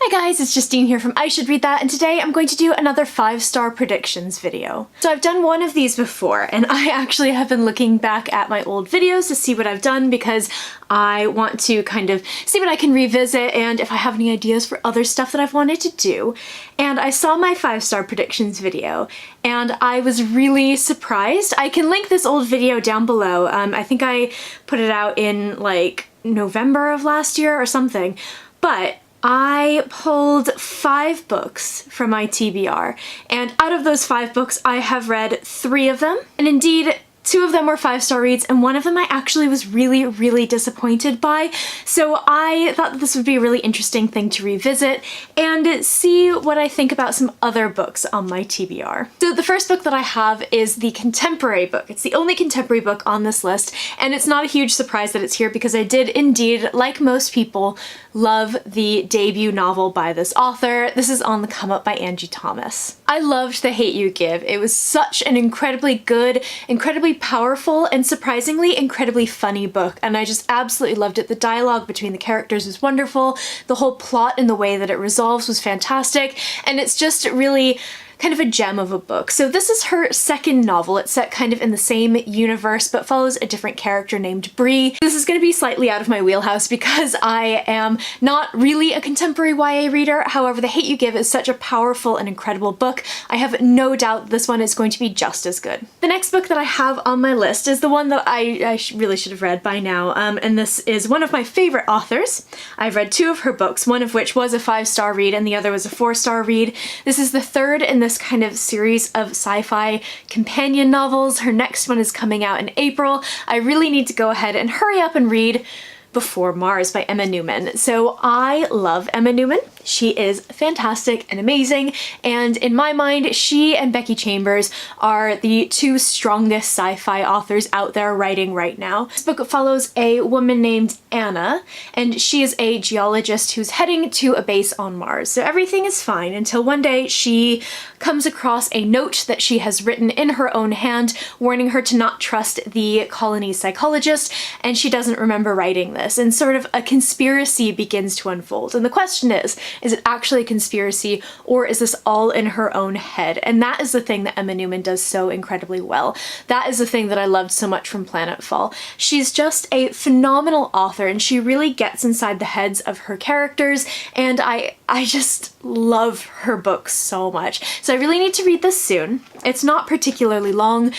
Hi guys, it's Justine here from I Should Read That, and today I'm going to do another 5-star predictions video. So I've done one of these before, and I actually have been looking back at my old videos to see what I've done because I want to kind of see what I can revisit and if I have any ideas for other stuff that I've wanted to do. And I saw my 5-star predictions video, and I was really surprised. I can link this old video down below. I think I put it out in like November of last year or something, but I pulled 5 books from my TBR, and out of those 5 books I have read 3 of them, and indeed 2 of them were 5-star reads, and one of them I actually was really disappointed by. So I thought that this would be a really interesting thing to revisit and see what I think about some other books on my TBR. So the first book that I have is the contemporary book. It's the only contemporary book on this list, and it's not a huge surprise that it's here because I did indeed, like most people, love the debut novel by this author. This is On the Come Up by Angie Thomas. I loved The Hate U Give. It was such an incredibly good, incredibly powerful, and surprisingly incredibly funny book, and I just absolutely loved it. The dialogue between the characters was wonderful, the whole plot and the way that it resolves was fantastic, and it's just really kind of a gem of a book. So this is her second novel. It's set kind of in the same universe but follows a different character named Bree. This is going to be slightly out of my wheelhouse because I am not really a contemporary YA reader. However, The Hate U Give is such a powerful and incredible book. I have no doubt this one is going to be just as good. The next book that I have on my list is the one that I really should have read by now, and this is one of my favorite authors. I've read 2 of her books, one of which was a 5-star read and the other was a 4-star read. This is the third in this kind of series of sci-fi companion novels. Her next one is coming out in April. I really need to go ahead and hurry up and read Before Mars by Emma Newman. So I love Emma Newman. She is fantastic and amazing, and in my mind, she and Becky Chambers are the 2 strongest sci-fi authors out there writing right now. This book follows a woman named Anna, and she is a geologist who's heading to a base on Mars. So everything is fine until one day she comes across a note that she has written in her own hand warning her to not trust the colony's psychologist, and she doesn't remember writing this, and sort of a conspiracy begins to unfold. And the question is it actually a conspiracy, or is this all in her own head? And that is the thing that Emma Newman does so incredibly well. That is the thing that I loved so much from Planetfall. She's just a phenomenal author, and she really gets inside the heads of her characters, and I just love her books so much. So I really need to read this soon. It's not particularly long,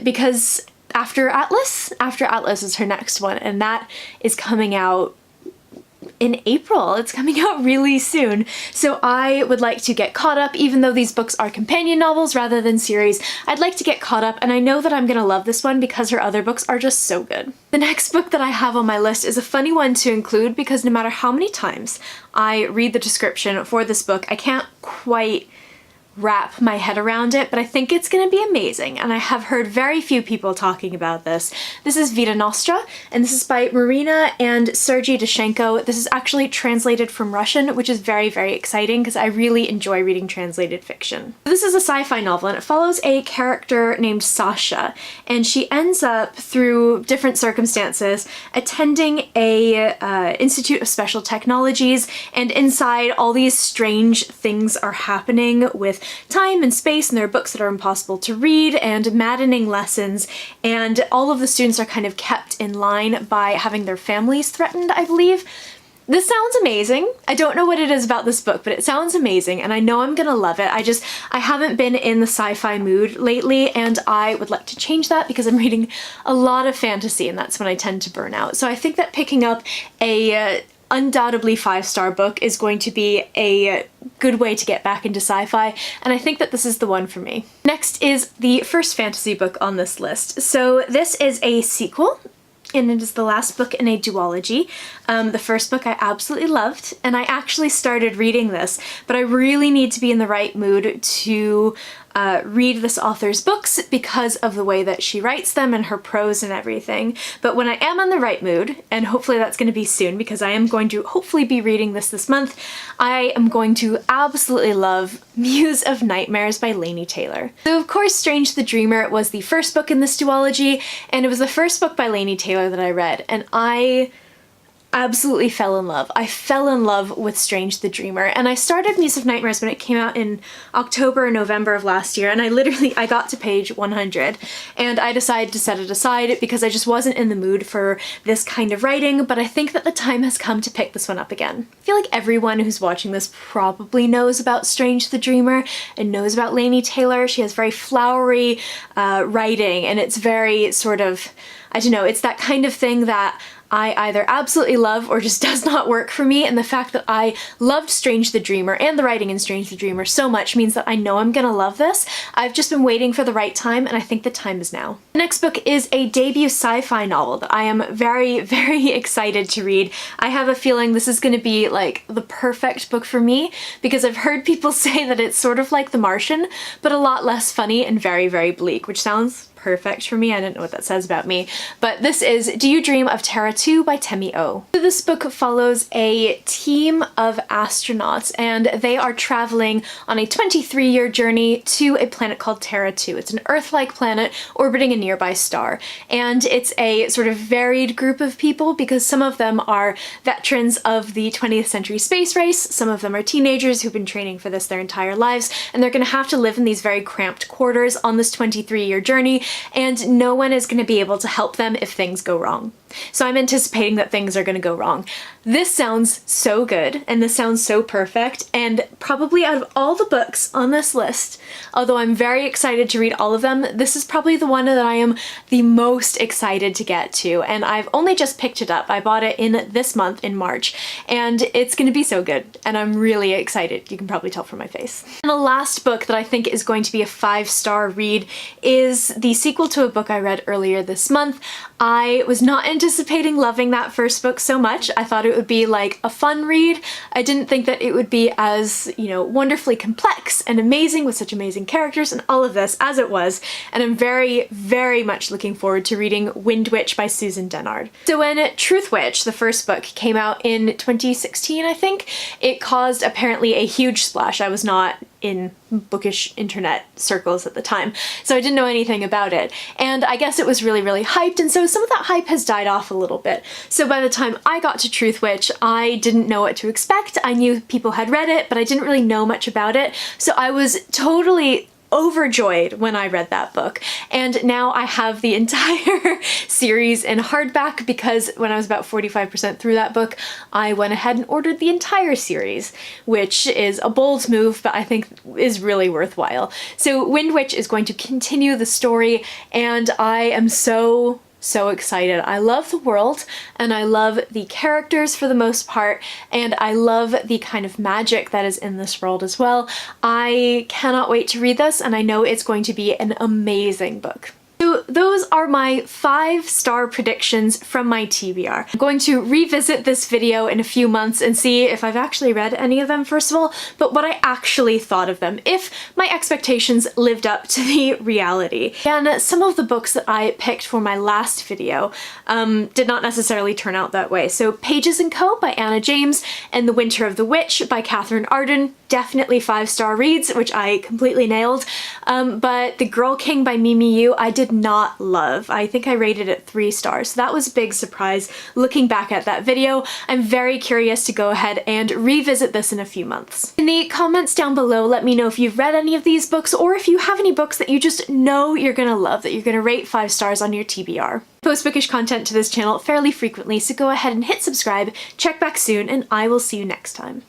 because After Atlas is her next one, and that is coming out in April. It's coming out really soon. So I would like to get caught up, even though these books are companion novels rather than series. I'd like to get caught up, and I know that I'm gonna love this one because her other books are just so good. The next book that I have on my list is a funny one to include because no matter how many times I read the description for this book, I can't quite wrap my head around it, but I think it's gonna be amazing, and I have heard very few people talking about this. This is Vita Nostra, and this is by Marina and Sergei Dushenko. This is actually translated from Russian, which is very exciting because I really enjoy reading translated fiction. This is a sci-fi novel, and it follows a character named Sasha, and she ends up, through different circumstances, attending a Institute of Special Technologies, and inside all these strange things are happening with time and space, and there are books that are impossible to read and maddening lessons, and all of the students are kind of kept in line by having their families threatened, I believe. This sounds amazing. I don't know what it is about this book, but it sounds amazing, and I know I'm gonna love it. I haven't been in the sci-fi mood lately, and I would like to change that because I'm reading a lot of fantasy, and that's when I tend to burn out. So I think that picking up a undoubtedly 5-star book is going to be a good way to get back into sci-fi, and I think that this is the one for me. Next is the first fantasy book on this list. So this is a sequel, and it is the last book in a duology. The first book I absolutely loved, and I actually started reading this, but I really need to be in the right mood to read this author's books because of the way that she writes them and her prose and everything. But when I am in the right mood, and hopefully that's going to be soon because I am going to hopefully be reading this month, I am going to absolutely love Muse of Nightmares by Laini Taylor. So of course Strange the Dreamer was the first book in this duology, and it was the first book by Laini Taylor that I read, and I absolutely fell in love. I fell in love with Strange the Dreamer, and I started Muse of Nightmares when it came out in October or November of last year, and I got to page 100 and I decided to set it aside because I just wasn't in the mood for this kind of writing, but I think that the time has come to pick this one up again. I feel like everyone who's watching this probably knows about Strange the Dreamer and knows about Laini Taylor. She has very flowery writing, and it's very sort of, I don't know, it's that kind of thing that I either absolutely love or just does not work for me, and the fact that I loved Strange the Dreamer and the writing in Strange the Dreamer so much means that I know I'm gonna love this. I've just been waiting for the right time, and I think the time is now. The next book is a debut sci-fi novel that I am very, very excited to read. I have a feeling this is gonna be like the perfect book for me because I've heard people say that it's sort of like The Martian, but a lot less funny and very, very bleak, which sounds perfect for me. I don't know what that says about me, but this is Do You Dream of Terra 2 by Temi O. So this book follows a team of astronauts, and they are traveling on a 23-year journey to a planet called Terra 2. It's an Earth-like planet orbiting a nearby star, and it's a sort of varied group of people because some of them are veterans of the 20th century space race, some of them are teenagers who've been training for this their entire lives, and they're gonna have to live in these very cramped quarters on this 23-year journey, and no one is going to be able to help them if things go wrong. So I'm anticipating that things are going to go wrong. This sounds so good, and this sounds so perfect, and probably out of all the books on this list, although I'm very excited to read all of them, this is probably the one that I am the most excited to get to, and I've only just picked it up. I bought it in this month, in March, and it's going to be so good, and I'm really excited. You can probably tell from my face. And the last book that I think is going to be a 5-star read is the sequel to a book I read earlier this month. I was not anticipating loving that first book so much. I thought it would be like a fun read. I didn't think that it would be as, you know, wonderfully complex and amazing with such amazing characters and all of this as it was, and I'm very, very much looking forward to reading Wind Witch by Susan Dennard. So when Truth Witch, the first book, came out in 2016, I think, it caused apparently a huge splash. I was not in bookish internet circles at the time, so I didn't know anything about it, and I guess it was really, really hyped, and so some of that hype has died off a little bit. So by the time I got to Truth Witch, I didn't know what to expect. I knew people had read it, but I didn't really know much about it, so I was totally overjoyed when I read that book, and now I have the entire series in hardback because when I was about 45% through that book, I went ahead and ordered the entire series, which is a bold move, but I think is really worthwhile. So Wind Witch is going to continue the story, and I am so excited. I love the world, and I love the characters for the most part, and I love the kind of magic that is in this world as well. I cannot wait to read this, and I know it's going to be an amazing book. So those are my 5-star predictions from my TBR. I'm going to revisit this video in a few months and see if I've actually read any of them, first of all, but what I actually thought of them, if my expectations lived up to the reality. And some of the books that I picked for my last video did not necessarily turn out that way. So Pages & Co. by Anna James and The Winter of the Witch by Catherine Arden, definitely 5-star reads, which I completely nailed. But The Girl King by Mimi Yu, I did not love. I think I rated it 3 stars. So that was a big surprise looking back at that video. I'm very curious to go ahead and revisit this in a few months. In the comments down below, let me know if you've read any of these books or if you have any books that you just know you're gonna love, that you're gonna rate 5 stars on your TBR. I post bookish content to this channel fairly frequently, so go ahead and hit subscribe, check back soon, and I will see you next time.